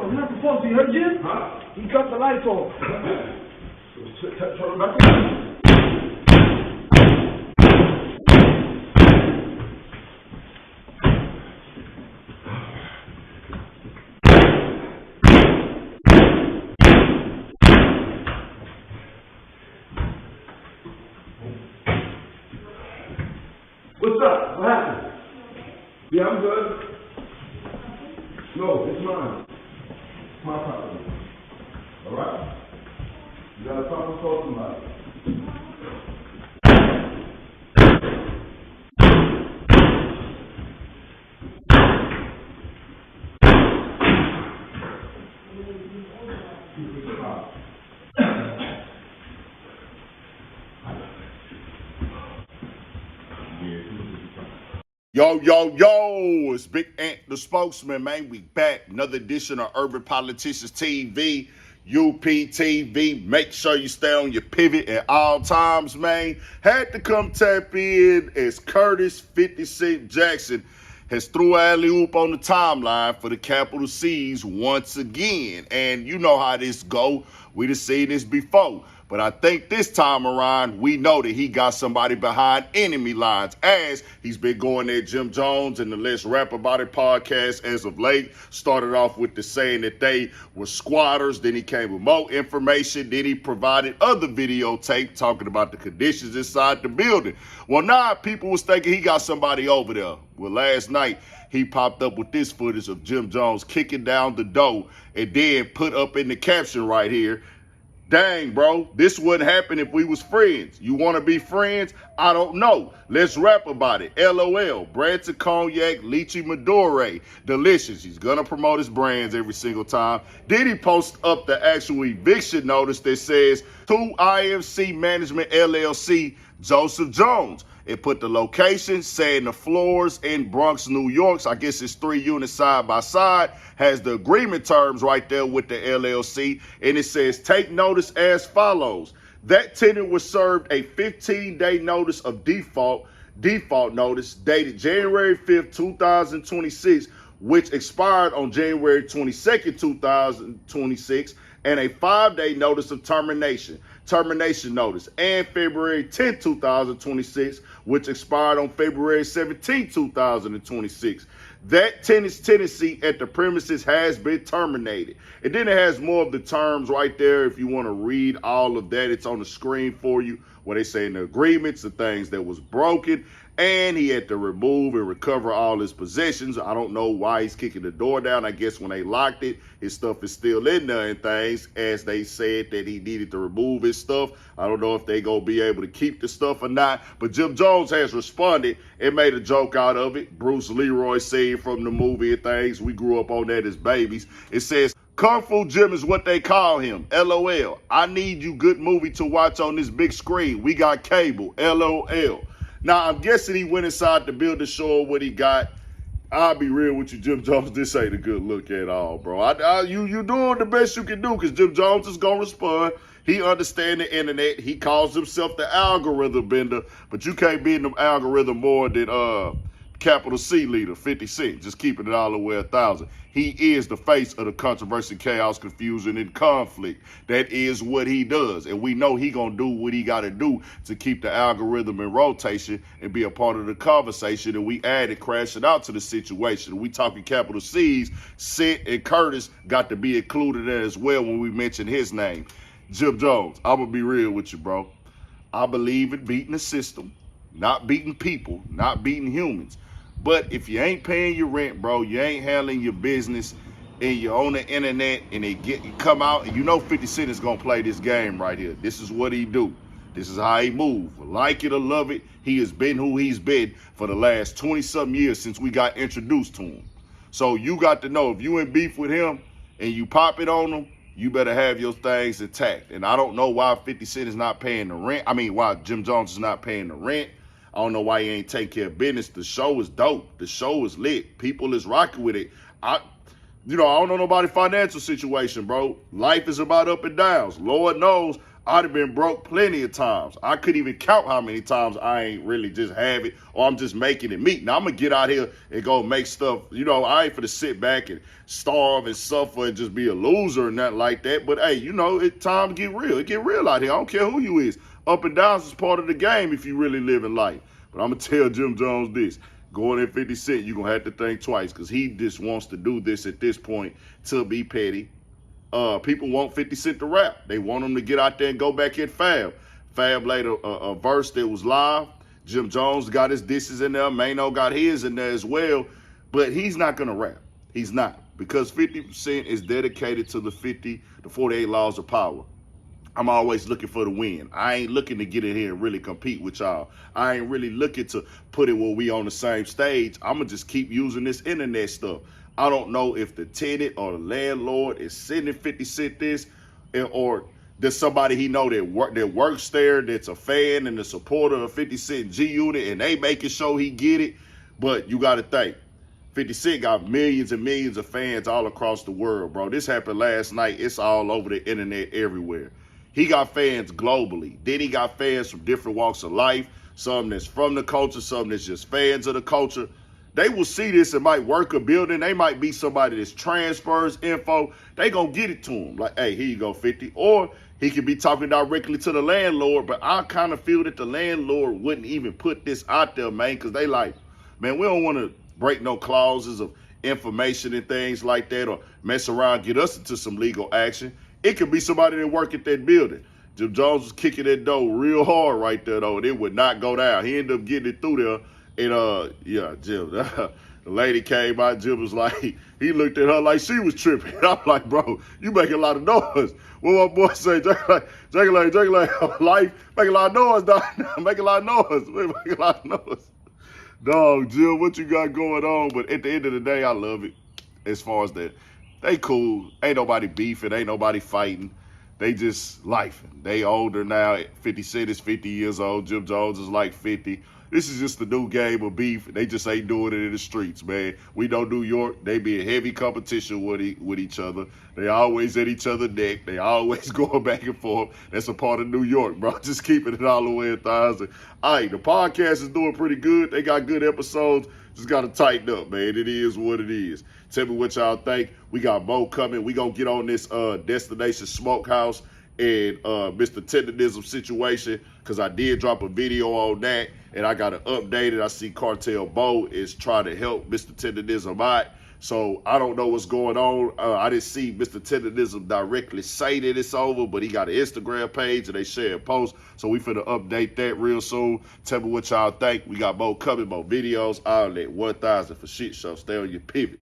I'm not supposed to, you heard Jim? Huh? He cut the lights off. Turn it back on. What's up? What happened? Yeah, I'm good. No, it's mine. It's my property. All right? You got a problem, call somebody. Yo, it's Big Ant, the spokesman, man. We back. Another edition of Urban Politicians TV, UPTV. Make sure you stay on your pivot at all times, man. Had to come tap in as Curtis 50 Cent Jackson has threw alley-oop on the timeline for the capital C's once again. And you know how this go. We done seen this before. But I think this time around, we know that he got somebody behind enemy lines, as he's been going at Jim Jones and the Let's Rap About It podcast as of late. Started off with the saying that they were squatters. Then he came with more information. Then he provided other videotape talking about the conditions inside the building. Well, now people was thinking he got somebody over there. Well, last night, he popped up with this footage of Jim Jones kicking down the door and then put up in the caption right here, "Dang, bro, this wouldn't happen if we was friends. You want to be friends? I don't know. Let's rap about it. LOL. Branson Cognac, Lychee Madure. Delicious." He's going to promote his brands every single time. Then he posts up the actual eviction notice that says, "To IMC Management LLC, Joseph Jones." It put the location, saying the floors in Bronx, New York. So I guess it's 3 units side by side. Has the agreement terms right there with the LLC. And it says, take notice as follows. That tenant was served a 15-day notice of default notice dated January 5th, 2026, which expired on January 22nd, 2026, and a 5-day notice of termination notice, and February 10, 2026, which expired on February 17, 2026. That tenant's tenancy at the premises has been terminated. And then it has more of the terms right there. If you want to read all of that, it's on the screen for you, where they say in the agreements, the things that was broken, and he had to remove and recover all his possessions. I don't know why he's kicking the door down. I guess when they locked it, his stuff is still in there and things, as they said that he needed to remove his stuff. I don't know if they gonna be able to keep the stuff or not, but Jim Jones has responded and made a joke out of it. Bruce Leroy said from the movie and things, we grew up on that as babies. It says, Kung Fu Jim is what they call him. LOL. I need you good movie to watch on this big screen. We got cable. LOL. Now, I'm guessing he went inside the building, show what he got. I'll be real with you, Jim Jones. This ain't a good look at all, bro. You doing the best you can do, because Jim Jones is going to respond. He understands the internet. He calls himself the algorithm bender, but you can't be in the algorithm more than capital C leader, 50 Cent. Just keeping it all the way 1,000. He is the face of the controversy, chaos, confusion, and conflict. That is what he does. And we know he gonna do what he gotta do to keep the algorithm in rotation and be a part of the conversation. And we added crashing out to the situation. We talking capital C's. Sid and Curtis got to be included in as well when we mention his name. Jim Jones, I'm gonna be real with you, bro. I believe in beating the system, not beating people, not beating humans. But if you ain't paying your rent, bro, you ain't handling your business, and you're on the internet, and you come out, and you know 50 Cent is gonna play this game right here. This is what he do. This is how he move. Like it or love it, he has been who he's been for the last 20-something years since we got introduced to him. So you got to know, if you in beef with him and you pop it on him, you better have your things intact. And I don't know why 50 Cent is not paying the rent. I mean, why Jim Jones is not paying the rent. I don't know why he ain't take care of business. The show is dope. The show is lit. People is rocking with it. I don't know nobody's financial situation, bro. Life is about up and downs. Lord knows I'd have been broke plenty of times. I couldn't even count how many times I ain't really just have it or I'm just making it meet. Now, I'm going to get out here and go make stuff. You know, I ain't finna sit back and starve and suffer and just be a loser or nothing like that. But, hey, you know, it's time to get real. It get real out here. I don't care who you is. Up and downs is part of the game if you really live in life. But I'm going to tell Jim Jones this. Going at 50 Cent, you're going to have to think twice because he just wants to do this at this point to be petty. People want 50 Cent to rap. They want him to get out there and go back at Fab. Fab laid a verse that was live. Jim Jones got his disses in there. Mano got his in there as well. But he's not going to rap. He's not. Because 50 Cent is dedicated to the 48 laws of power. I'm always looking for the win. I ain't looking to get in here and really compete with y'all. I ain't really looking to put it where we on the same stage. I'm going to just keep using this internet stuff. I don't know if the tenant or the landlord is sending 50 Cent this, or there's somebody he know that works there that's a fan and a supporter of 50 Cent G Unit, and they making sure he get it. But you got to think, 50 Cent got millions and millions of fans all across the world, bro. This happened last night. It's all over the internet everywhere. He got fans globally. Then he got fans from different walks of life, some that's from the culture, some that's just fans of the culture. They will see this and might work a building. They might be somebody that transfers info. They gonna get it to him. Like, hey, here you go, 50. Or he could be talking directly to the landlord, but I kind of feel that the landlord wouldn't even put this out there, man, because they like, man, we don't want to break no clauses of information and things like that or mess around, get us into some legal action. It could be somebody that work at that building. Jim Jones was kicking that door real hard right there, though, and it would not go down. He ended up getting it through there. And, yeah, Jim, the lady came out. Jim was like, he looked at her like she was tripping. I'm like, bro, you making a lot of noise. What my boy say? Jackie, life, make a lot of noise, dog. Make a lot of noise. Make a lot of noise. Dog, Jim, what you got going on? But at the end of the day, I love it. As far as that, they cool. Ain't nobody beefing. Ain't nobody fighting. They just lifing. They older now. 50 Cent is 50 years old. Jim Jones is like 50. This is just the new game of beef. They just ain't doing it in the streets, man. We know New York. They be in heavy competition with each other. They always at each other's neck. They always going back and forth. That's a part of New York, bro. Just keeping it all the way 1,000. All right, the podcast is doing pretty good. They got good episodes. Just got to tighten up, man. It is what it is. Tell me what y'all think. We got more coming. We going to get on this Destination Smokehouse and Mr. Tenderism situation, because I did drop a video on that, and I got to update it. I see Cartel Bo is trying to help Mr. Tenderism out. So I don't know what's going on. I didn't see Mr. Tenderism directly say that it's over, but he got an Instagram page and they share a post. So we finna update that real soon. Tell me what y'all think. We got more coming, more videos. All that 1,000 for shit show. Stay on your pivot.